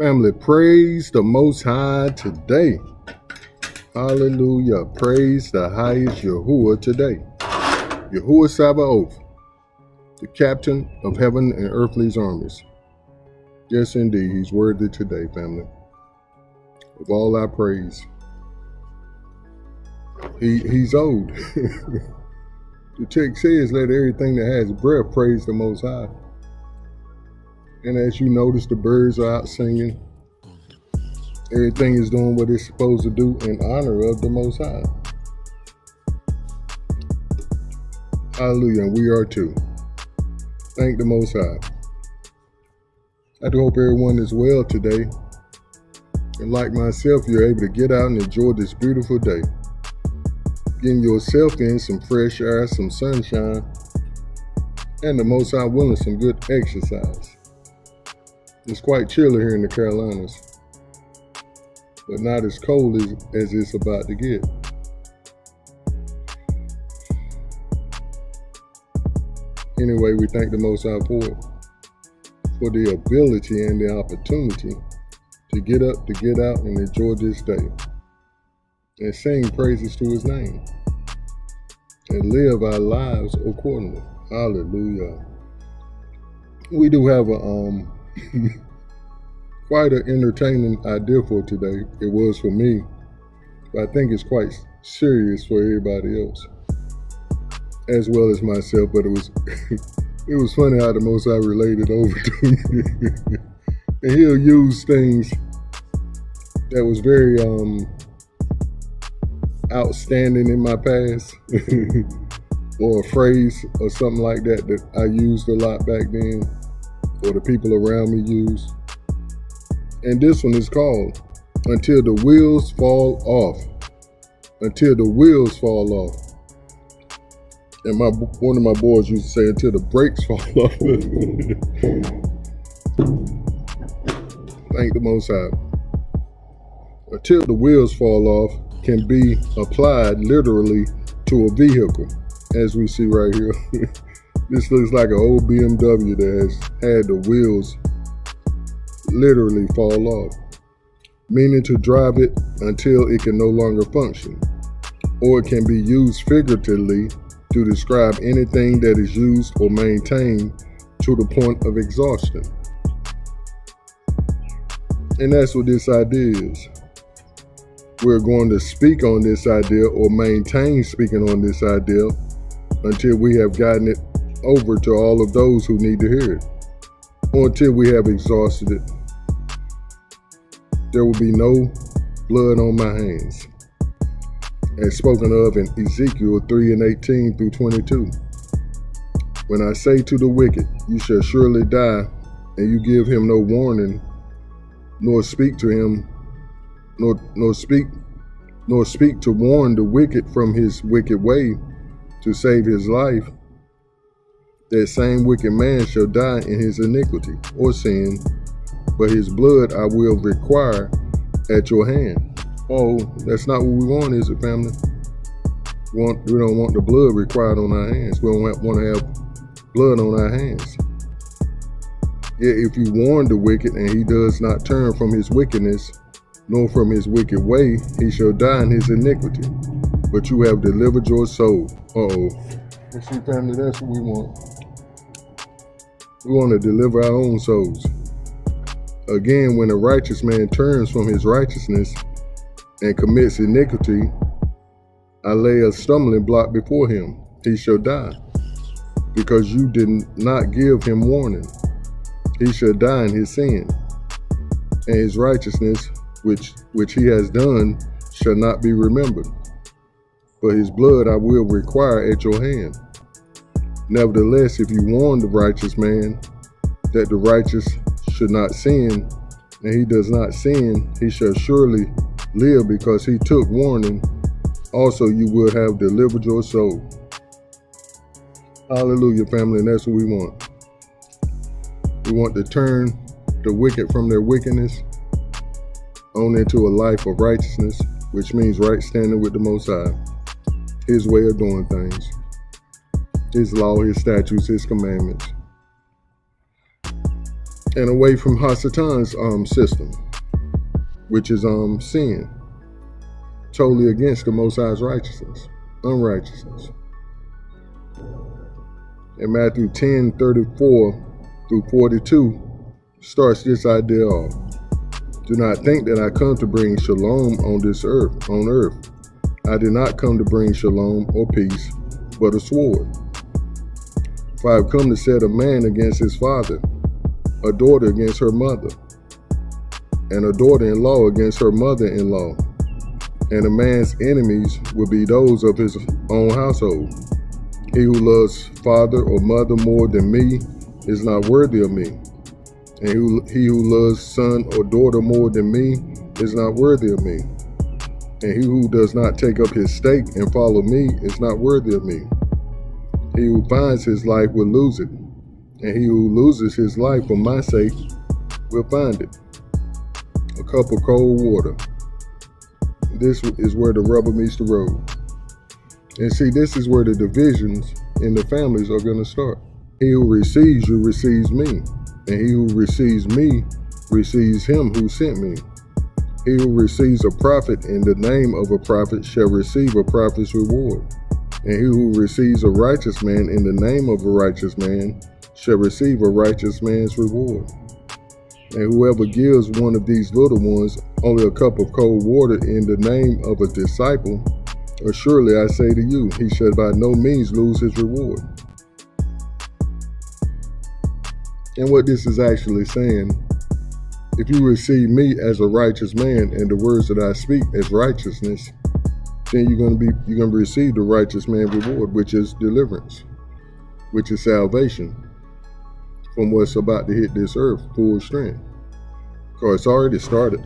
Family, praise the Most High today. Hallelujah. Praise the highest Yahuwah today. Yahuwah Sabaoth, the captain of heaven and earthly's armies. Yes, indeed, he's worthy today, family, of all our praise. He's old. The text says, let everything that has breath praise the Most High. And as you notice, the birds are out singing. Everything is doing what it's supposed to do in honor of the Most High. Hallelujah, and we are too. Thank the Most High. I do hope everyone is well today. And like myself, you're able to get out and enjoy this beautiful day. Getting yourself in some fresh air, some sunshine, and the Most High willing, some good exercise. It's quite chilly here in the Carolinas, but not as cold as it's about to get. Anyway, we thank the Most High for the ability and the opportunity to get up, to get out, and enjoy this day, and sing praises to His name, and live our lives accordingly. Hallelujah. We do have a quite an entertaining idea for today. It was for me, but I think it's quite serious for everybody else, as well as myself. But it was it was funny how the Most High related over to me. And He'll use things that was very outstanding in my past, or a phrase or something like that I used a lot back then, or the people around me used. And this one is called Until the Wheels Fall Off. Until the wheels fall off. And one of my boys used to say, until the brakes fall off. Thank the Most High. Until the wheels fall off can be applied literally to a vehicle, as we see right here. This looks like an old BMW that has had the wheels literally fall off, meaning to drive it until it can no longer function. Or it can be used figuratively to describe anything that is used or maintained to the point of exhaustion. And that's what this idea is. We're going to speak on this idea, or maintain speaking on this idea, until we have gotten it over to all of those who need to hear it, or until we have exhausted it. There will be no blood on my hands, as spoken of in Ezekiel 3:18 through 22. When I say to the wicked, you shall surely die, and you give him no warning, nor speak to him, nor speak to warn the wicked from his wicked way to save his life, that same wicked man shall die in his iniquity or sin, but his blood I will require at your hand. Oh, that's not what we want, is it, family? We don't want the blood required on our hands. We don't want to have blood on our hands. Yet if you warn the wicked and he does not turn from his wickedness, nor from his wicked way, he shall die in his iniquity. But you have delivered your soul. You see, family, that's what we want. We want to deliver our own souls. Again, when a righteous man turns from his righteousness and commits iniquity, I lay a stumbling block before him. He shall die, because you did not give him warning. He shall die in his sin, and his righteousness, which he has done, shall not be remembered. But his blood I will require at your hand. Nevertheless, if you warn the righteous man that the righteous should not sin, and he does not sin, he shall surely live, because he took warning. Also you will have delivered your soul. Hallelujah, family, and that's what we want. We want to turn the wicked from their wickedness on into a life of righteousness, which means right standing with the Most High, His way of doing things, His law, His statutes, His commandments. and away from Hasatan's system, which is sin, totally against the Most High's righteousness, unrighteousness. And Matthew 10:34-42 starts this idea off. Do not think that I come to bring shalom on earth. I did not come to bring shalom or peace, but a sword. For I have come to set a man against his father, a daughter against her mother, and a daughter-in-law against her mother-in-law. And a man's enemies will be those of his own household. He who loves father or mother more than me is not worthy of me. And he who loves son or daughter more than me is not worthy of me. And he who does not take up his stake and follow me is not worthy of me. He who finds his life will lose it, and he who loses his life for my sake will find it. A cup of cold water. This is where the rubber meets the road. And see, this is where the divisions in the families are going to start. He who receives you receives me, and he who receives me receives him who sent me. He who receives a prophet in the name of a prophet shall receive a prophet's reward. And he who receives a righteous man in the name of a righteous man shall receive a righteous man's reward. And whoever gives one of these little ones only a cup of cold water in the name of a disciple, assuredly I say to you, he shall by no means lose his reward. And what this is actually saying, if you receive me as a righteous man and the words that I speak as righteousness, then you're going to receive the righteous man reward, which is deliverance, which is salvation from what's about to hit this earth full strength. Because it's already started.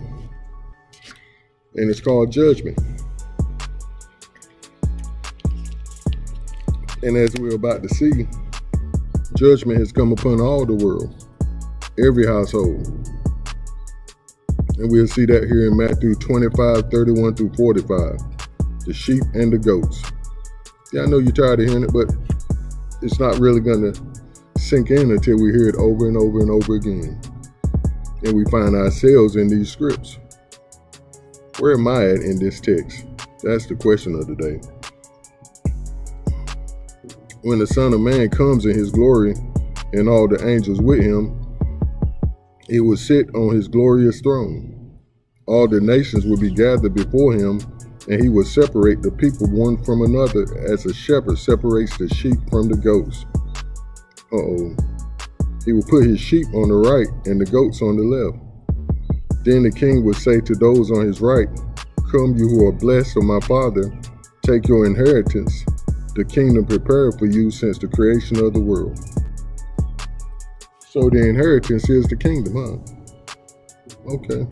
And it's called judgment. And as we're about to see, judgment has come upon all the world, every household. And we'll see that here in Matthew 25:31-45. The sheep and the goats. Yeah, I know you're tired of hearing it, but it's not really going to sink in until we hear it over and over and over again. And we find ourselves in these scripts. Where am I at in this text? That's the question of the day. When the Son of Man comes in his glory and all the angels with him, he will sit on his glorious throne. All the nations will be gathered before him, and he will separate the people one from another as a shepherd separates the sheep from the goats. He will put his sheep on the right and the goats on the left. Then the king will say to those on his right, come, you who are blessed of my Father, take your inheritance, the kingdom prepared for you since the creation of the world. So the inheritance is the kingdom, huh? Okay.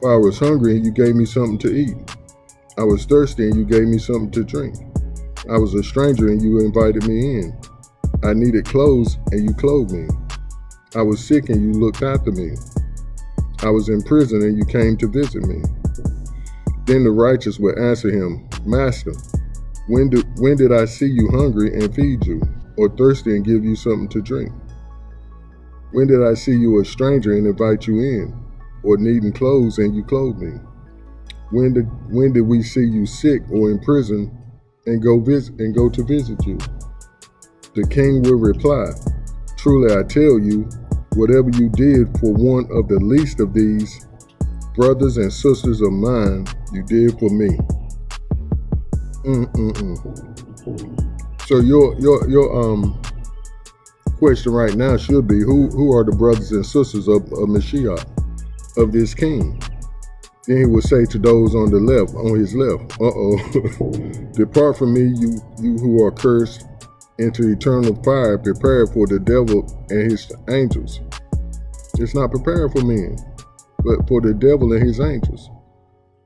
For I was hungry and you gave me something to eat. I was thirsty and you gave me something to drink. I was a stranger and you invited me in. I needed clothes and you clothed me. I was sick and you looked after me. I was in prison and you came to visit me. Then the righteous would answer him, Master, when did I see you hungry and feed you, or thirsty and give you something to drink? When did I see you a stranger and invite you in, or needing clothes and you clothed me? When did we see you sick or in prison and go to visit you? The king will reply, truly I tell you, whatever you did for one of the least of these brothers and sisters of mine, you did for me. So your question right now should be, who are the brothers and sisters of Mashiach, of this king? Then he will say to those on the left, on his left, depart from me, you who are cursed, into eternal fire prepared for the devil and his angels. It's not prepared for men, but for the devil and his angels.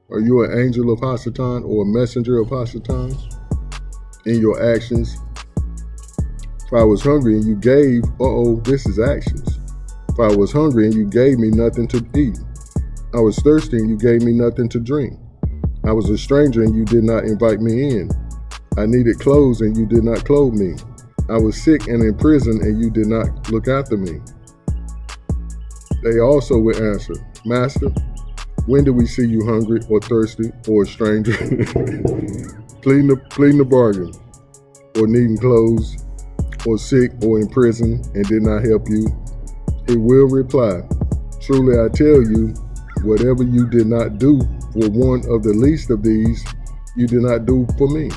Are you an angel of Hasatan or a messenger of Hasatan in your actions? If I was hungry and you gave, this is actions. If I was hungry and you gave me nothing to eat. I was thirsty and you gave me nothing to drink. I was a stranger and you did not invite me in. I needed clothes and you did not clothe me. I was sick and in prison and you did not look after me. They also would answer, Master, when do we see you hungry or thirsty or a stranger, pleading the bargain, or needing clothes, or sick or in prison and did not help you? He will reply, truly I tell you, whatever you did not do for one of the least of these, you did not do for me.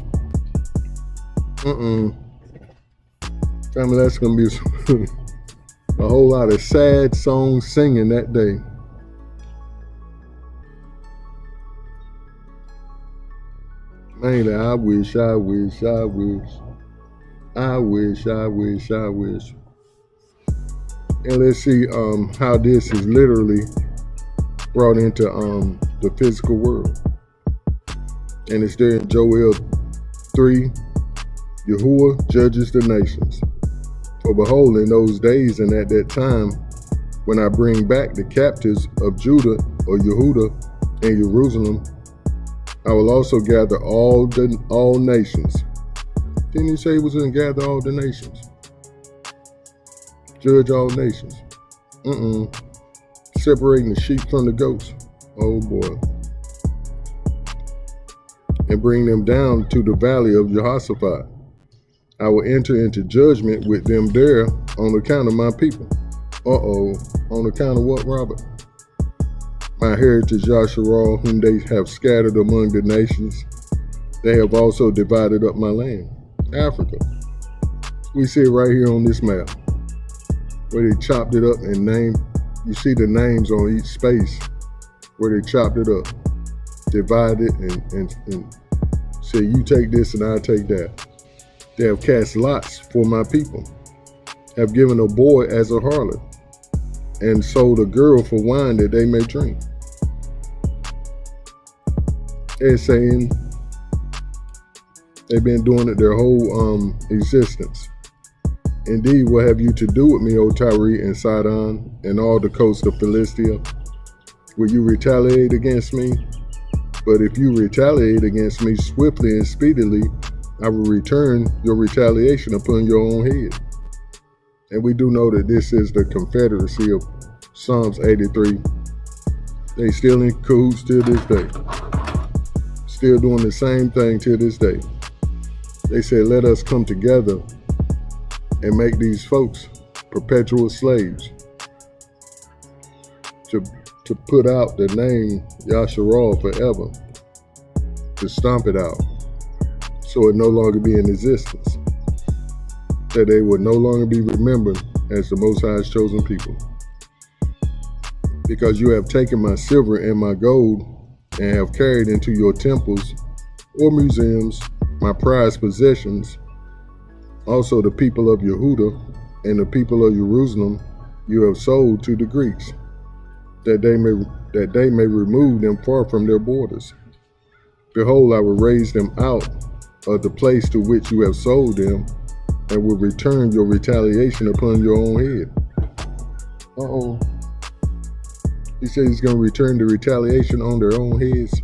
Family, that's going to be a whole lot of sad songs singing that day. Mainly, I wish. And let's see how this is literally brought into the physical world. And it's there in Joel 3, Yahuwah judges the nations. For behold, in those days and at that time, when I bring back the captives of Judah or Yehuda and Jerusalem, I will also gather all nations. Didn't he say he was going to gather all the nations? Judge all nations. Separating the sheep from the goats. Oh boy. And bring them down to the valley of Jehoshaphat. I will enter into judgment with them there on account of my people. On account of what, Robert? My heritage Yasharal, whom they have scattered among the nations. They have also divided up my land, Africa. We see it right here on this map, where they chopped it up and named. You see the names on each space where they chopped it up, divided and said, you take this and I take that. They have cast lots for my people, have given a boy as a harlot, and sold a girl for wine that they may drink. They're saying they've been doing it their whole existence. Indeed, what have you to do with me, O Tyre and Sidon, and all the coast of Philistia? Will you retaliate against me? But if you retaliate against me swiftly and speedily, I will return your retaliation upon your own head. And we do know that this is the confederacy of Psalms 83. They still in cahoots till this day. Still doing the same thing till this day. They said, let us come together and make these folks perpetual slaves. To put out the name Yasharal forever. To stomp it out. So it no longer be in existence. That they would no longer be remembered as the Most High's chosen people. Because you have taken my silver and my gold and have carried into your temples or museums my prized possessions. Also the people of Yehuda and the people of Jerusalem you have sold to the Greeks, that they may remove them far from their borders. Behold, I will raise them out of the place to which you have sold them, and will return your retaliation upon your own head. He said he's going to return the retaliation on their own heads.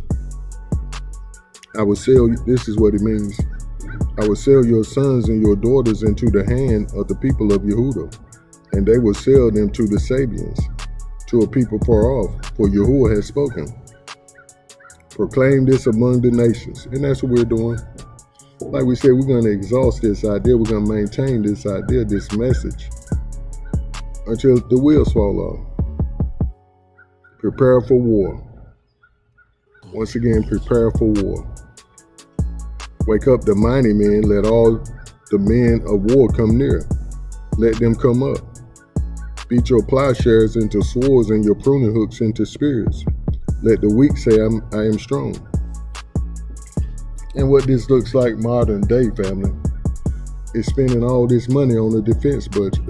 I will sell, this is what it means. I will sell your sons and your daughters into the hand of the people of Yehuda, and they will sell them to the Sabians, to a people far off, for Yahuwah has spoken. Proclaim this among the nations. And that's what we're doing. Like we said, we're going to exhaust this idea. We're going to maintain this idea, this message, until the wheels fall off. Prepare for war. Once again, prepare for war. Wake up the mighty men. Let all the men of war come near. Let them come up. Beat your plowshares into swords and your pruning hooks into spears. Let the weak say, I am strong. And what this looks like modern day, family, is spending all this money on the defense budget.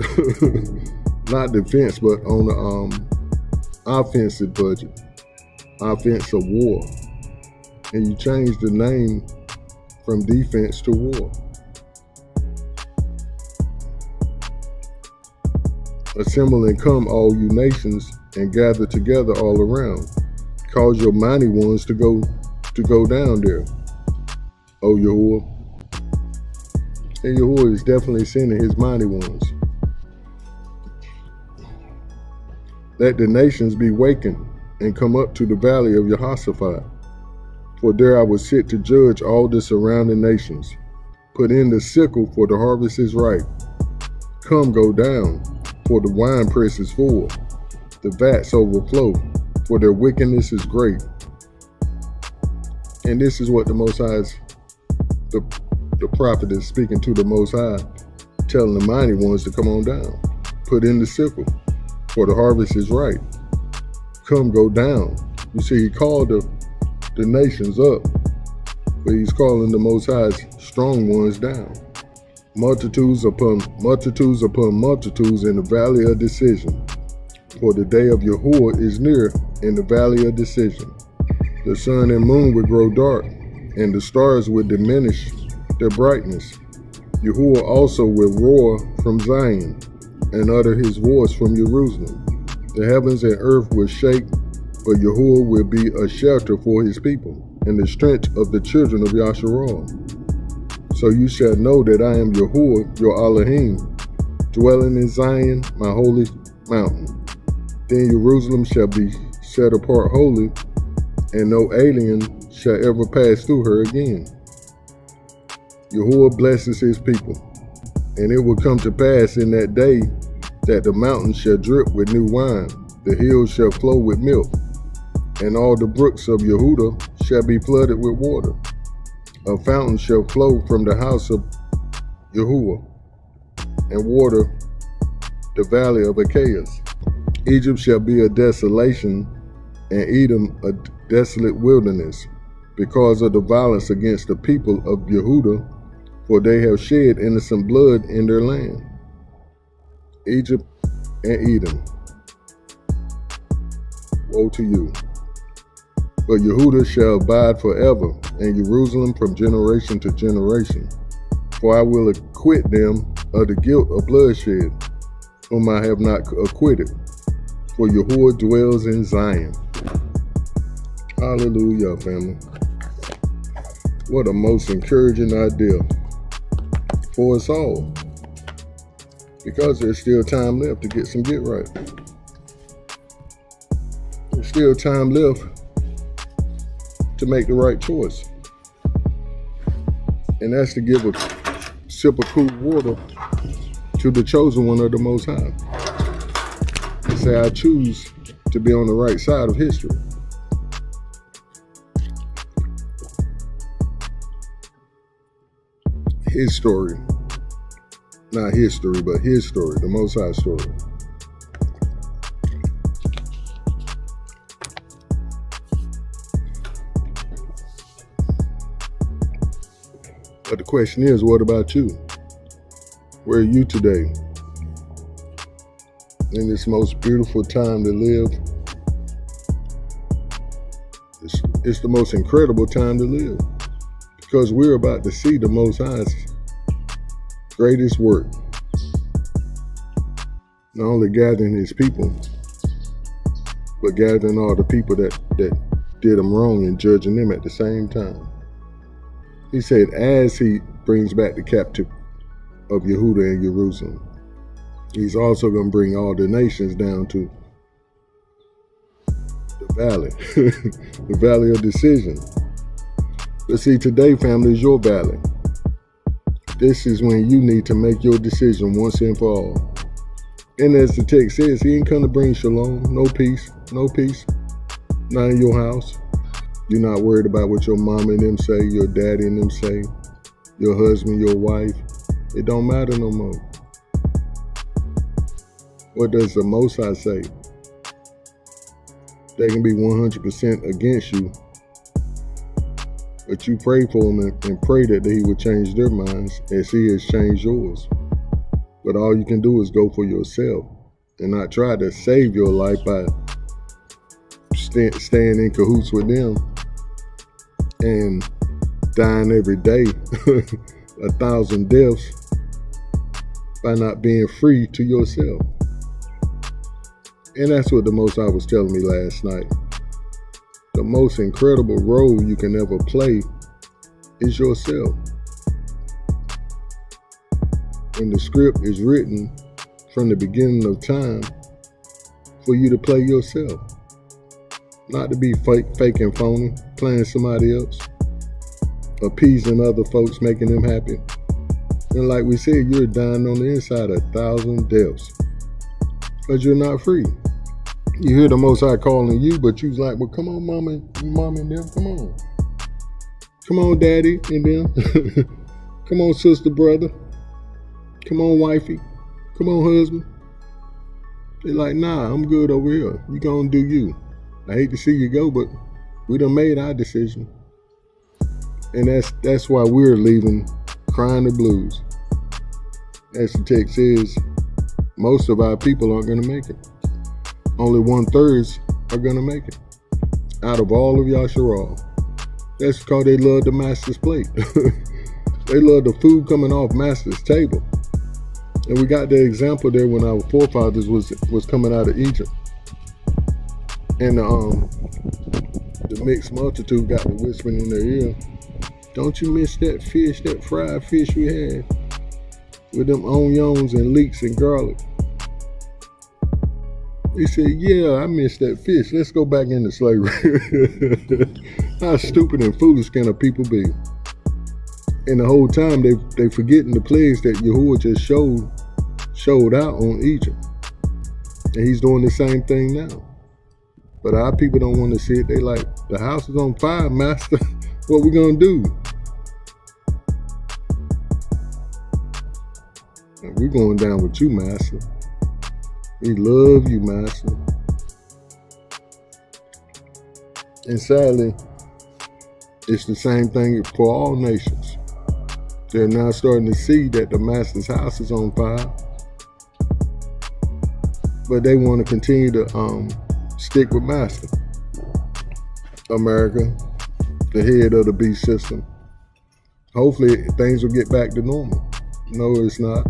Not defense, but on the offensive budget. Offensive war. And you change the name from defense to war. Assemble and come, all you nations, and gather together all around. Cause your mighty ones to go down there, O Yahuwah. And Yahuwah is definitely sending his mighty ones. Let the nations be wakened and come up to the valley of Jehoshaphat. For there I will sit to judge all the surrounding nations. Put in the sickle, for the harvest is ripe. Come, go down, for the winepress is full. The vats overflow, for their wickedness is great. And this is what the Most High is, the prophet is speaking to the Most High, telling the mighty ones to come on down. Put in the sickle, for the harvest is ripe. Come, go down. You see, he called the nations up, but he's calling the Most High's strong ones down. Multitudes upon multitudes upon multitudes in the valley of decision. For the day of Yahuwah is near in the valley of decision. The sun and moon will grow dark, and the stars will diminish their brightness. Yahuwah also will roar from Zion, and utter his voice from Jerusalem. The heavens and earth will shake, but Yahuwah will be a shelter for his people, and the strength of the children of Yasharal. So you shall know that I am Yahuwah, your Elohim, dwelling in Zion, my holy mountain. Then Jerusalem shall be set apart holy, and no alien shall ever pass through her again. Yahuwah blesses his people, and it will come to pass in that day that the mountains shall drip with new wine, the hills shall flow with milk, and all the brooks of Yehudah shall be flooded with water. A fountain shall flow from the house of Yahuwah, and water the valley of Achaeus. Egypt shall be a desolation, and Edom a desolate wilderness, because of the violence against the people of Yehudah, for they have shed innocent blood in their land. Egypt and Edom, woe to you. But Yehudah shall abide forever, and Jerusalem from generation to generation. For I will acquit them of the guilt of bloodshed, whom I have not acquitted. For Yahuwah dwells in Zion. Hallelujah, family. What a most encouraging idea for us all. Because there's still time left to get some get right. There's still time left to make the right choice. And that's to give a sip of cool water to the chosen one of the Most High. And say, I choose to be on the right side of history. His story. Not history, but his story, the Most High story. But the question is, what about you? Where are you today? In this most beautiful time to live. It's the most incredible time to live, because we're about to see the Most High's greatest work. Not only gathering his people, but gathering all the people that did him wrong and judging them at the same time. He said, as he brings back the captive of Yehudah and Jerusalem, he's also going to bring all the nations down to the valley, the valley of decision. But see, today, family, is your valley. This is when you need to make your decision once and for all. And as the text says, he ain't come to bring shalom, no peace, not in your house. You're not worried about what your mama and them say, your daddy and them say, your husband, your wife. It don't matter no more. What does the Most High say? They can be 100% against you, but you pray for them and pray that he would change their minds as he has changed yours. But all you can do is go for yourself and not try to save your life by staying in cahoots with them and dying every day, 1,000 deaths, by not being free to yourself. And that's what the Most High was telling me last night. The most incredible role you can ever play is yourself. When the script is written from the beginning of time, for you to play yourself. Not to be fake and phony, playing somebody else, appeasing other folks, making them happy. And like we said, you're dying on the inside 1,000 deaths because you're not free. You hear the Most High calling you, but you's like, well, come on, mama and them, come on. Come on, daddy and them. Come on, sister, brother. Come on, wifey. Come on, husband. They're like, nah, I'm good over here. You gonna do you. I hate to see you go, but we done made our decision. And that's why we're leaving crying the blues. As the text says, most of our people aren't gonna make it. Only 1/3 are gonna make it. Out of all of Yasharal. That's because they love the master's plate. They love the food coming off master's table. And we got the example there when our forefathers was coming out of Egypt. And the mixed multitude got the whispering in their ear, don't you miss that fish, that fried fish we had with them onions and leeks and garlic? He said, yeah, I miss that fish. Let's go back into slavery. How stupid and foolish can a people be? And the whole time they forgetting the plagues that Yahuwah just showed out on Egypt. And he's doing the same thing now. But our people don't want to see it. They like, the house is on fire, master. What we gonna do? And we're going down with you, master. We love you, master. And sadly, it's the same thing for all nations. They're now starting to see that the master's house is on fire. But they want to continue to stick with master. America, the head of the beast system. Hopefully things will get back to normal. No, it's not.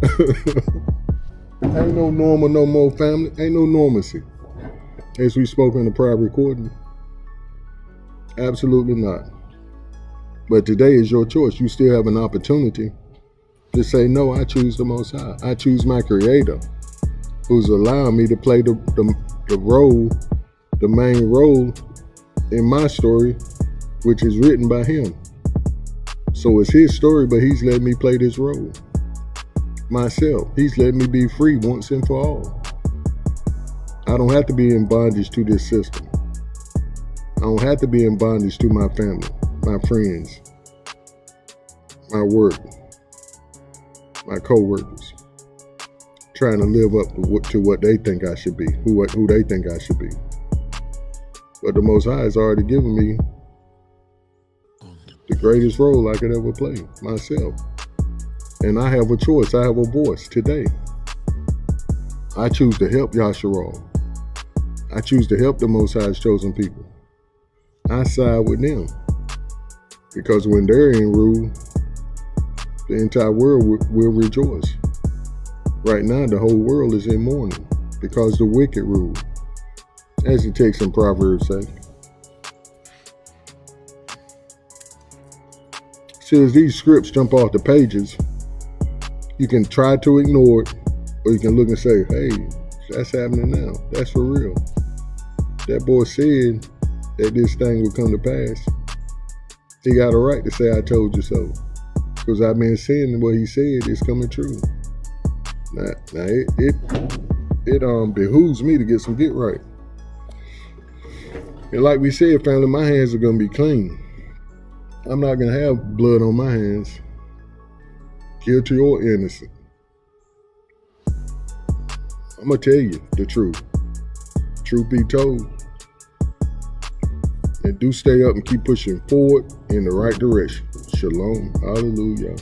Ain't no normal no more, family. Ain't no normalcy. As we spoke in the prior recording. Absolutely not. But today is your choice. You still have an opportunity to say, no, I choose the Most High. I choose my Creator, who's allowing me to play the role, the main role in my story, which is written by him. So it's his story, but he's letting me play this role myself. He's letting me be free once and for all. I don't have to be in bondage to this system. I don't have to be in bondage to my family, my friends, my work, my co-workers, trying to live up to what they think I should be, who they think I should be. But the Most High has already given me the greatest role I could ever play, myself. And I have a choice. I have a voice today. I choose to help Yasharal. I choose to help the Most High's chosen people. I side with them. Because when they're in rule, the entire world will rejoice. Right now, the whole world is in mourning because the wicked rule. As the text in Proverbs say. So as these scripts jump off the pages, you can try to ignore it, or you can look and say, hey, that's happening now. That's for real. That boy said that this thing would come to pass. He got a right to say, I told you so. Because I've been saying what he said is coming true. Now it behooves me to get some get right. And like we said, family, my hands are going to be clean. I'm not going to have blood on my hands. Guilty or innocent. I'm going to tell you the truth. Truth be told. And do stay up and keep pushing forward in the right direction. Shalom. Hallelujah.